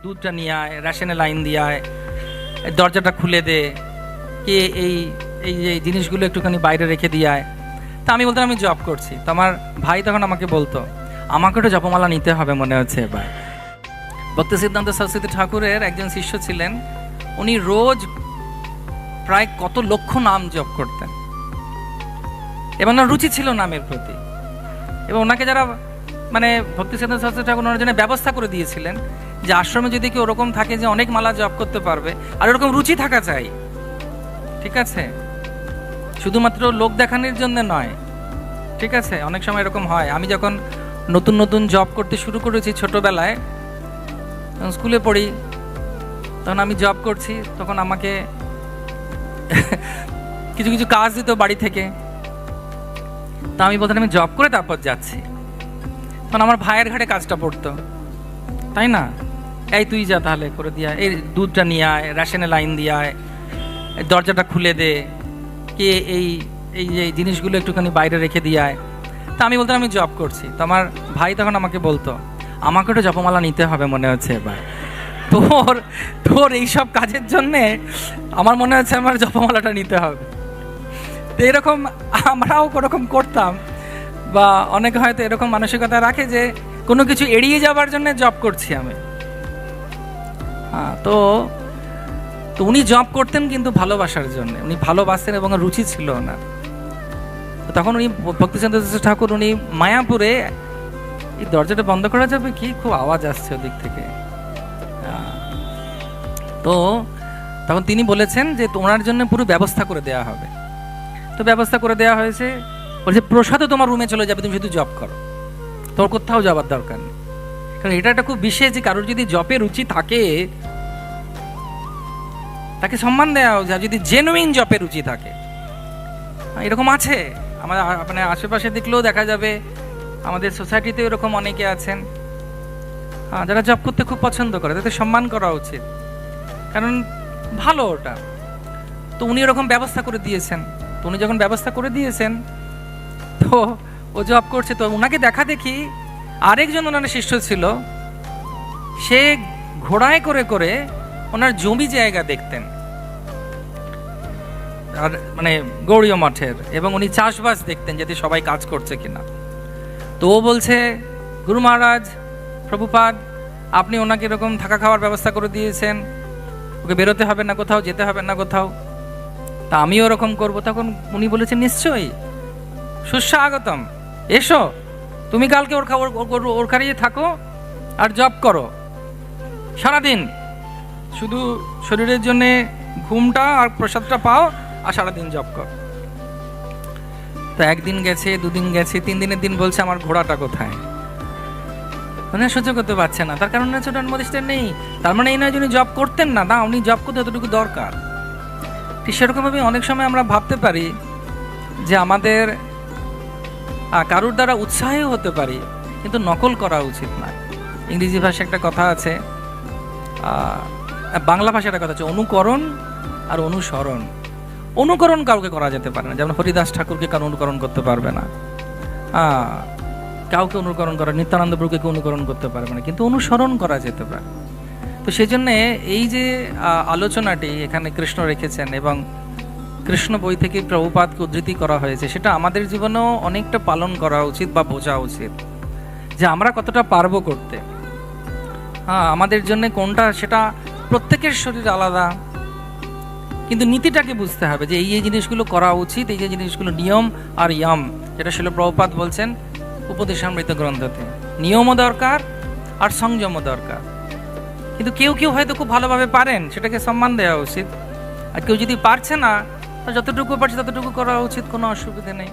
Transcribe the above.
দুধটা নিয়ে আয়, রেশনে লাইন দিয়ে আয়, দরজাটা খুলে দে, কে এই এই যে জিনিসগুলো একটুখানি বাইরে রেখে দিয়ে আয়। তা আমি বলতাম আমি জব করছি। তো আমার ভাই তখন আমাকে বলতো আমাকে একটু জপমালা নিতে হবে মনে হচ্ছে এবার। ভক্তিসিদ্ধান্ত সরস্বতী ঠাকুরের একজন শিষ্য ছিলেন, উনি রোজ প্রায় কত লক্ষ নাম জপ করতেন এবং ওনার রুচি ছিল নামের প্রতি। এবং ওনাকে যারা মানে ভক্তিসিদ্ধান্ত সরস্বতী ঠাকুর ওনার জন্য ব্যবস্থা করে দিয়েছিলেন যে আশ্রমে যদি কেউ ওরকম থাকে যে অনেক মালা জপ করতে পারবে আর ওরকম রুচি থাকা চাই, ঠিক আছে, শুধুমাত্র লোক দেখানোর জন্য নয়, ঠিক আছে। অনেক সময় এরকম হয়, আমি যখন নতুন নতুন জব করতে শুরু করেছি ছোটবেলায়, স্কুলে পড়ি, তখন আমি জব করছি, তখন আমাকে কিছু কিছু কাজ দিত বাড়ি থেকে। তা আমি বলতাম আমি জব করে তারপর যাচ্ছি, তখন আমার ভাইয়ের ঘাটে কাজটা পড়তো, তাই না, এই তুই যা তাহলে করে দিয়ে আয়, এই দুধটা নিয়ে আয়, রেশনে লাইন দিয়ে আয়, দরজাটা খুলে দে, কে এই এই যে জিনিসগুলো একটুখানি বাইরে রেখে দিয়ে আয়। তা আমি বলতাম আমি জব করছি। তো আমার ভাই তখন আমাকে বলতো আমাকে একটু জপমালা নিতে হবে মনে হচ্ছে এবার, তোর তোর এইসব কাজের জন্যে আমার মনে হচ্ছে আমার জপমালাটা নিতে হবে। তো এরকম আমরাও ওরকম করতাম, বা অনেকে হয়তো এরকম মানসিকতা রাখে যে কোনো কিছু এড়িয়ে যাবার জন্য জব করছি আমি। হ্যাঁ, তো উনি জব করতেন কিন্তু ভালোবাসার জন্য, উনি ভালোবাসতেন এবং রুচি ছিল না। তখন উনি ভক্তিসিদ্ধান্ত ঠাকুর উনি মায়াপুরে, এই দরজাটা বন্ধ করা যাবে কি, খুব আওয়াজ আসছে ওদিক থেকে। তো তখন তিনি বলেছেন যে তোমার জন্য পুরো ব্যবস্থা করে দেওয়া হবে। তো ব্যবস্থা করে দেওয়া হয়েছে, বলছে প্রসাদও তোমার রুমে চলে যাবে, তুমি শুধু জব করো, তোর কোথাও যাবার দরকার নেই। কারণ এটা একটা খুব বিশেষ যে কারোর যদি জপে রুচি থাকে তাকে সম্মান দেওয়া যায়, যদি জেনুইন জপে রুচি থাকে। এরকম আছে আমাদের মানে আশেপাশে দেখলেও দেখা যাবে, আমাদের সোসাইটিতে এরকম অনেকে আছেন যারা জব করতে খুব পছন্দ করে, তাদের সম্মান করা উচিত, কারণ ভালো ওটা। তো উনি এরকম ব্যবস্থা করে দিয়েছেন। তো উনি যখন ব্যবস্থা করে দিয়েছেন তো ও জব করছে। তো ওনাকে দেখা দেখি আরেকজন ওনার শিষ্য ছিল, সে ঘোড়ায় করে করে ওনার জমি জায়গা দেখতেন, আর মানে গৌড়ীয় মঠের, এবং উনি চাষবাস দেখতেন যাতে সবাই কাজ করছে কিনা। তো ও বলছে গুরু মহারাজ প্রভুপাদ, আপনি ওনাকে এরকম থাকা খাওয়ার ব্যবস্থা করে দিয়েছেন, ওকে বেরোতে হবে না কোথাও, যেতে হবে না কোথাও, তা আমিও ওরকম করবো। তখন উনি বলেছেন নিশ্চয়ই, সুস্বাগতম, এসো, তুমি কালকে ওর কাছে থাকো আর জব করো সারাদিন, শুধু শরীরের জন্য ঘুমটা আর প্রসাদটা পাও আর সারাদিন জব কর। তো একদিন গেছে, দুদিন গেছে, 3 দিনের দিন বলছে আমার ঘোড়াটা কোথায়, মানে সহ্য করতে পারছে না। তার কারণ হচ্ছে ওটার মধ্যে নেই। তার মানে এই নয় যে উনি জব করতেন না, উনি জব করতে এতটুকু দরকার। ঠিক সেরকমভাবে অনেক সময় আমরা ভাবতে পারি যে আমাদের কারুর দ্বারা উৎসাহী হতে পারি, কিন্তু নকল করা উচিত না। ইংরেজি ভাষায় একটা কথা আছে, বাংলা ভাষায় একটা কথা আছে, অনুকরণ আর অনুসরণ। অনুকরণ কাউকে করা যেতে পারে না, যেমন হরিদাস ঠাকুরকে কারো অনুকরণ করতে পারবে না, কাউকে অনুকরণ করা, নিত্যানন্দ প্রভুকে অনুকরণ করতে পারবে না, কিন্তু অনুসরণ করা যেতে পারে। তো সেই জন্যে এই যে আলোচনাটি এখানে কৃষ্ণ রেখেছেন এবং কৃষ্ণ বই থেকে প্রভুপাদকে উদ্ধৃতি করা হয়েছে, সেটা আমাদের জীবনেও অনেকটা পালন করা উচিত বা বোঝা উচিত যে আমরা কতটা পারবো করতে। আমাদের জন্য কোনটা, সেটা প্রত্যেকের শরীর আলাদা, কিন্তু নীতিটাকে বুঝতে হবে যে এই জিনিসগুলো করা উচিত, এই যে জিনিসগুলো নিয়ম আর ইয়ম, যেটা শিল প্রভুপাদ বলছেন উপদেশামৃত গ্রন্থতে, নিয়মও দরকার আর সংযমও দরকার। কিন্তু কেউ কেউ হয়তো খুব ভালোভাবে পারেন, সেটাকে সম্মান দেওয়া উচিত, আর কেউ যদি পারছে না, যতটুকু পারছে ততটুকু করা উচিত, কোনো অসুবিধা নেই।